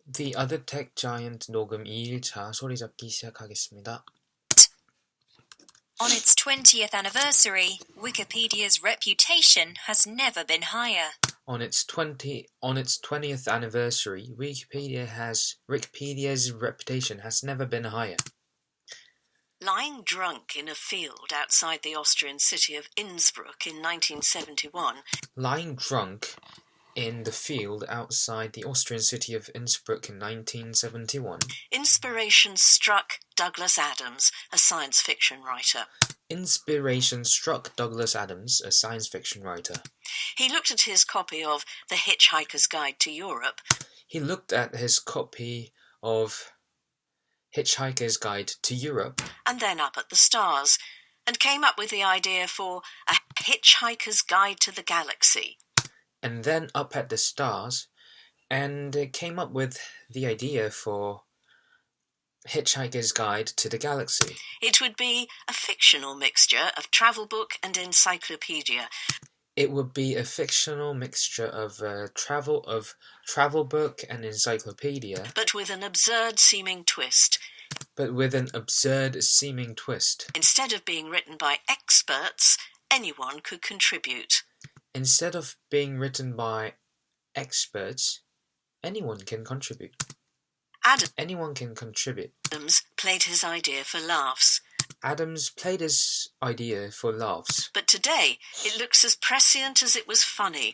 The Other Tech Giant 녹음 2일차 소리잡기 시작하겠습니다. On its 20th anniversary, Wikipedia's reputation has never been higher. On its 20th anniversary, Wikipedia's reputation has never been higher. Lying drunk in a field outside the Austrian city of Innsbruck in 1971. Lying drunk in the field outside the Austrian city of Innsbruck in 1971. Inspiration struck Douglas Adams, a science fiction writer. Inspiration struck Douglas Adams, a science fiction writer. He looked at his copy of The Hitchhiker's Guide to Europe. He looked at his copy of Hitchhiker's Guide to Europe. And then up at the stars, and came up with the idea for A Hitchhiker's Guide to the Galaxy. And then up at the stars, and came up with the idea for Hitchhiker's Guide to the Galaxy. It would be a fictional mixture of travel book and encyclopedia. It would be a fictional mixture of travel book and encyclopedia, but with an absurd-seeming twist. Instead of being written by experts, anyone could contribute. Instead of being written by experts, anyone can contribute. Anyone can contribute. Adams played his idea for laughs. But today, it looks as prescient as it was funny.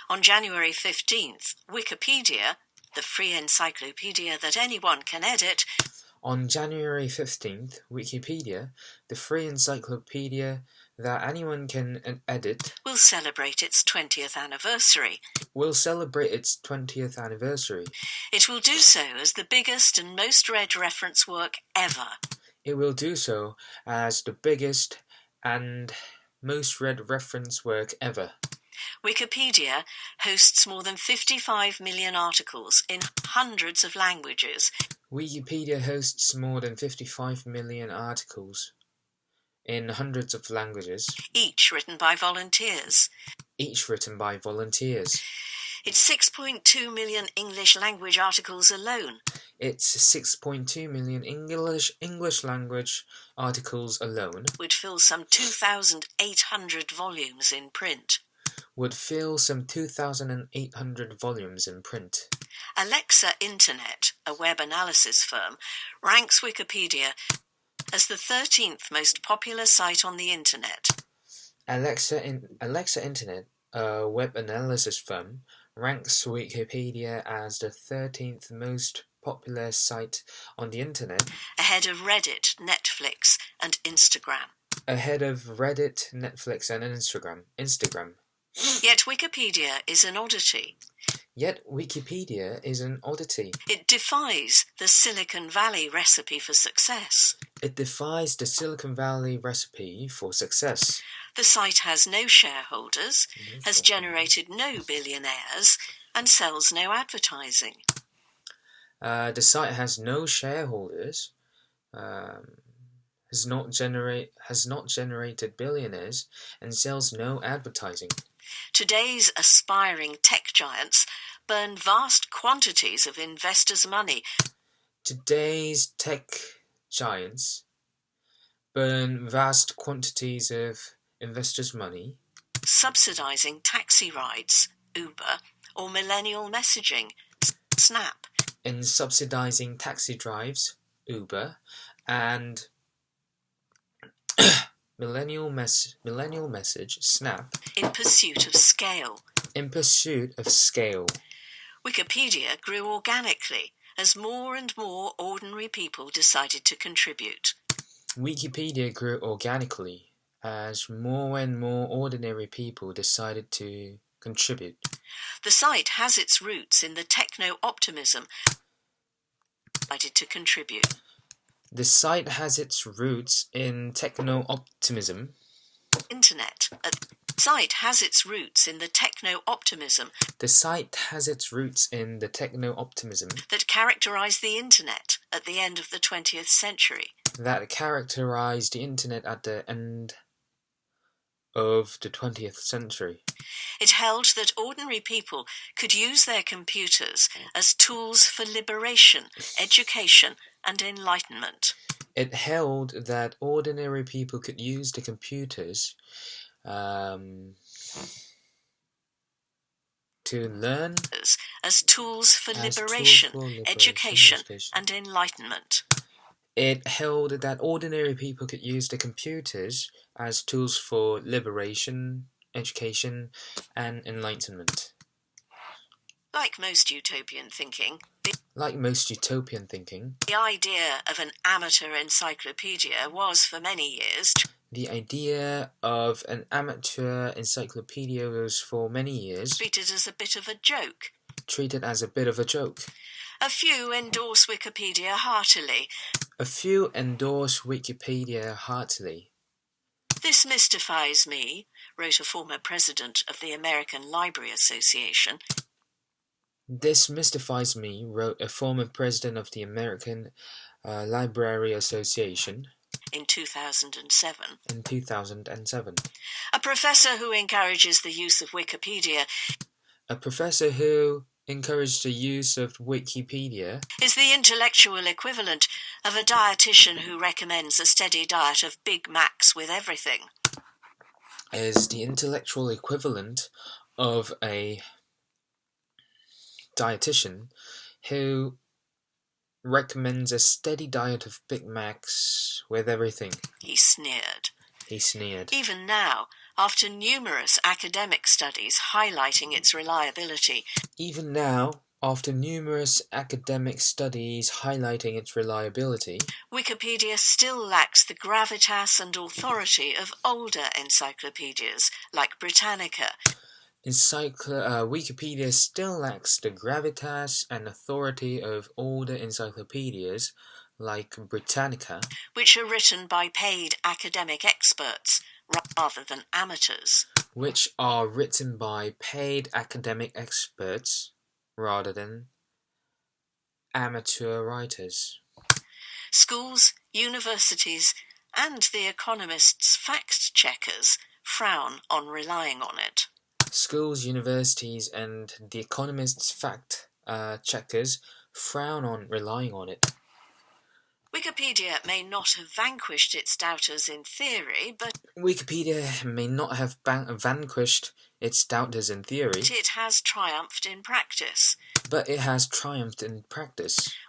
On January 15th, Wikipedia, the free encyclopedia that anyone can edit, On January 15th, Wikipedia, the free encyclopedia that anyone can edit, will celebrate its 20th anniversary. It will do so as the biggest and most read reference work ever. Wikipedia hosts more than 55 million articles in hundreds of languages. Wikipedia hosts more than 55 million articles in hundreds of languages. Each written by volunteers. It's 6.2 million English language articles alone. Would fill some 2,800 volumes in print. Alexa Internet, a web analysis firm, ranks Wikipedia as the 13th most popular site on the internet. Alexa Internet, a web analysis firm, ranks Wikipedia as the 13th most popular site on the internet, ahead of Reddit, Netflix, and Instagram. Yet Wikipedia is an oddity. It defies the Silicon Valley recipe for success. The site has no shareholders, has generated no billionaires, and sells no advertising. The site has no shareholders, has not generated billionaires, and sells no advertising. Today's aspiring tech giants burn vast quantities of investors' money. Subsidizing taxi rides, Uber, or millennial messaging, Snap. In subsidizing taxi drives, Uber, and millennial message, Snap. In pursuit of scale. Wikipedia grew organically as more and more ordinary people decided to contribute. Wikipedia grew organically as more and more ordinary people decided to contribute. The site has its roots in the techno-optimism. Decided to contribute. The site has its roots in techno-optimism. Internet. The site has its roots in the techno-optimism. That characterized the internet at the end of the 20th century. of the 20th century. It held that ordinary people could use their computers as tools for liberation, education, and enlightenment. It held that ordinary people could use the computers to learn as tools for liberation, education, and enlightenment. It held that ordinary people could use the computers as tools for liberation, education, and enlightenment. Like most utopian thinking, the idea of an amateur encyclopedia was for many years treated as a bit of a joke. A few endorse Wikipedia heartily. This mystifies me, wrote a former president of the American Library Association. This mystifies me, wrote a former president of the American Library Association in 2007. A professor who encourages the use of Wikipedia is the intellectual equivalent of a dietitian who recommends a steady diet of Big Macs with everything. Is the intellectual equivalent of a dietitian who recommends a steady diet of Big Macs with everything. He sneered. Even now, after numerous academic studies highlighting its reliability, Wikipedia still lacks the gravitas and authority of older encyclopedias like Britannica. Wikipedia still lacks the gravitas and authority of older encyclopedias like Britannica, which are written by paid academic experts rather than amateurs. Amateur writers. Schools, universities, and the Economist's fact-checkers frown on relying on it. Schools, universities, and the Economist's fact-checkers frown on relying on it. Wikipedia may not have vanquished its doubters in theory, but it has triumphed in practice.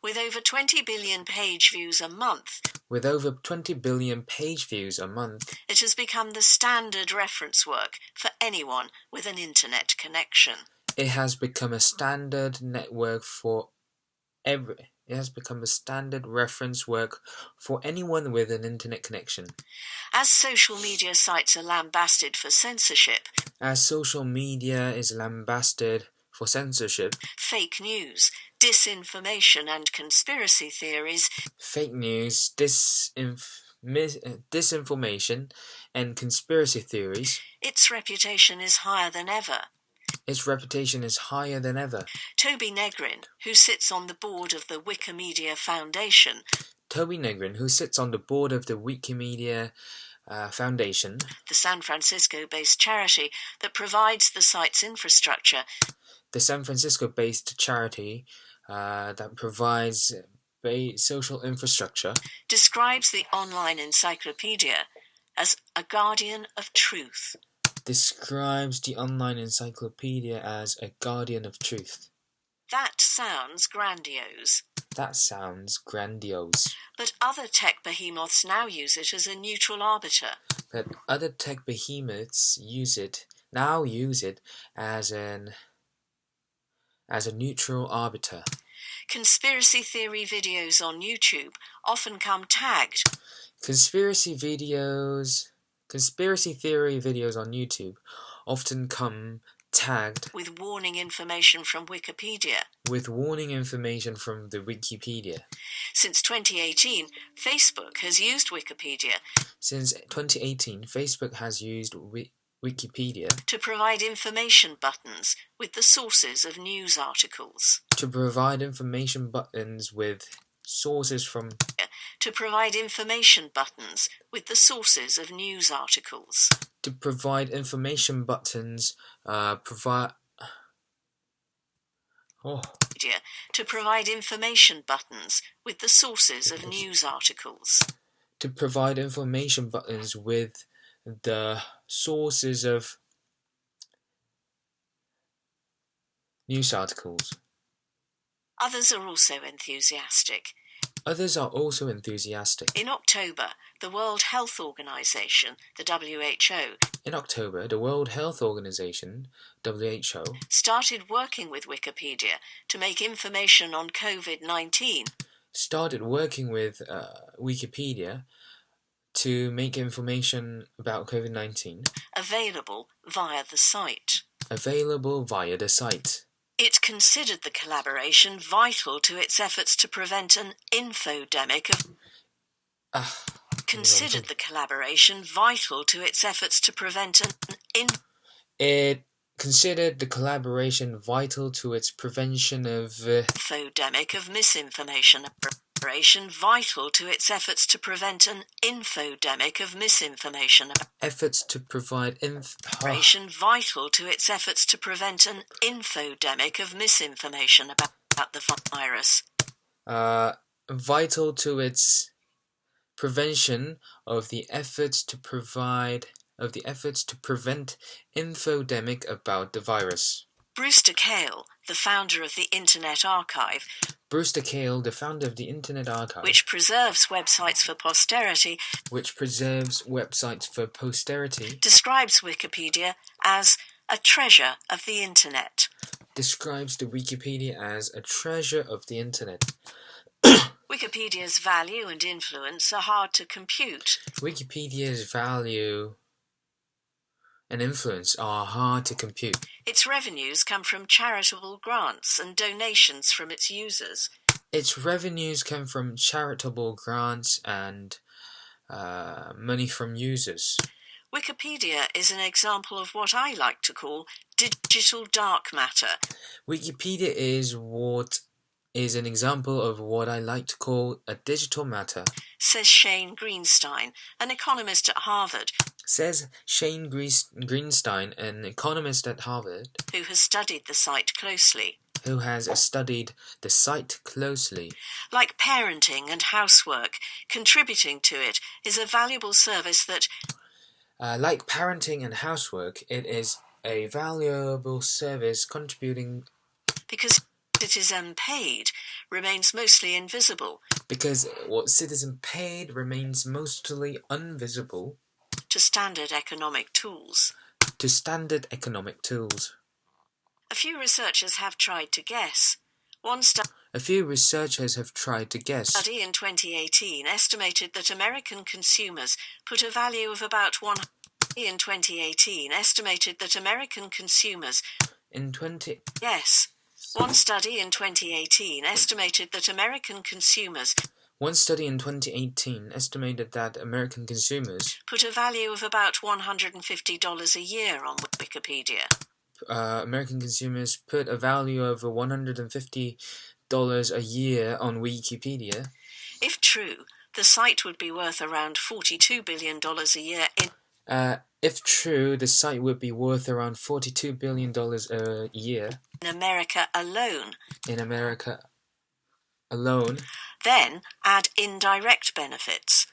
With over 20 billion page views a month, it has become the standard reference work for anyone with an internet connection. It has become a standard reference work for anyone with an internet connection. As social media sites are lambasted for censorship, fake news, disinformation, and conspiracy theories, its reputation is higher than ever. Toby Negrin, who sits on the board of the Wikimedia Foundation, the San Francisco-based charity that provides the site's infrastructure, social infrastructure, describes the online encyclopedia as a guardian of truth. That sounds grandiose. But other tech behemoths now use it as a neutral arbiter. Conspiracy theory videos on YouTube often come tagged. Conspiracy theory videos on YouTube often come tagged with warning information from Wikipedia. Since 2018, Facebook has used Wikipedia. To provide information buttons with the sources of news articles. To provide information buttons with sources of news articles. To provide information buttons, to provide information buttons with the sources of news articles. To provide information buttons with the sources of news articles. Others are also enthusiastic. Others are also enthusiastic. In October, the World Health Organization, the WHO, started working with Wikipedia to make information on COVID-19 about COVID-19 available via the site. It considered the collaboration vital to its efforts to prevent an infodemic of It considered the collaboration vital to its prevention of infodemic of misinformation. Vital to its efforts to prevent an infodemic of misinformation. Efforts to provide vital to its efforts to prevent an infodemic of misinformation about the virus. Vital to its prevention of the efforts to prevent infodemic about the virus. Brewster Kahle, the founder of the Internet Archive, which preserves websites for posterity, describes Wikipedia as a treasure of the Internet. Wikipedia's value and influence are hard to compute. Its revenues come from charitable grants and donations from its users. Money from users. Wikipedia is an example of what I like to call digital dark matter. Wikipedia is an example of what I like to call a digital matter, says Shane Greenstein, an economist at Harvard. An economist at Harvard, who has studied the site closely. Like parenting and housework, contributing to it is a valuable service that it is a valuable service contributing because it is unpaid, remains mostly invisible. Because what citizen paid remains mostly invisible to standard economic tools. A few researchers have tried to guess. Study in 2018 estimated that American consumers put a value of about One study in 2018 estimated that American consumers put a value of about $150 a year on Wikipedia. American consumers put a value of $150 a year on Wikipedia. If true, the site would be worth around $42 billion a year If true, the site would be worth around $42 billion a year. In America alone. Then add indirect benefits.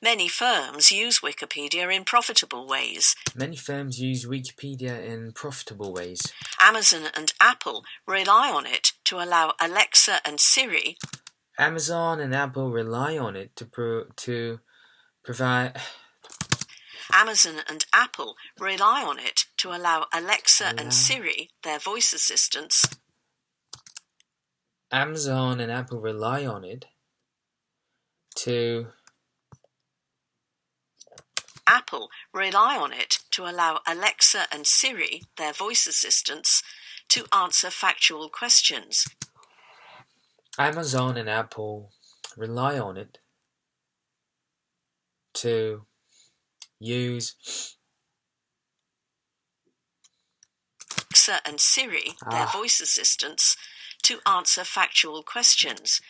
Many firms use Wikipedia in profitable ways. Amazon and Apple rely on it to allow Alexa and Siri and Siri, their voice assistants. Amazon and Apple rely on it to allow Alexa and Siri, their voice assistants, to answer factual questions. Amazon and Apple rely on it to use Alexa and Siri, their voice assistants, to answer factual questions.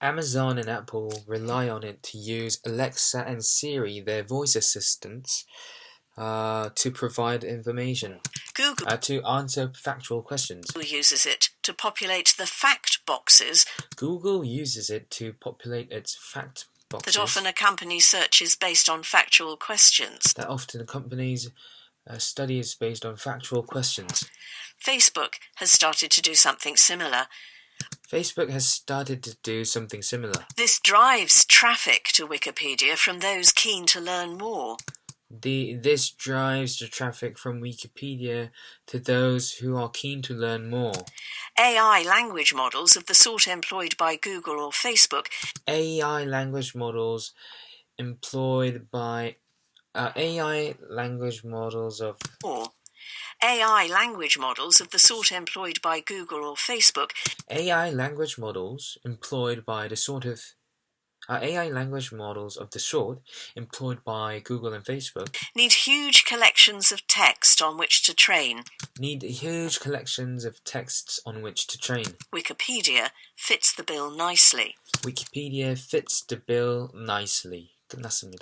Amazon and Apple rely on it to use Alexa and Siri, their voice assistants, to provide information, Google to answer factual questions. uses it to populate the fact boxes Google uses it to populate its fact boxes that often accompany searches based on factual questions. Studies based on factual questions. Facebook has started to do something similar. This drives traffic to Wikipedia from those keen to learn more. This drives the traffic from Wikipedia to those who are keen to learn more. AI language models of the sort employed by Google or Facebook. AI language models employed by AI language models of AI language models of the sort employed by Google or Facebook. AI language models employed by the sort of AI language models of the sort employed by Google and Facebook need huge collections of text on which to train. Wikipedia fits the bill nicely. 끝났습니다.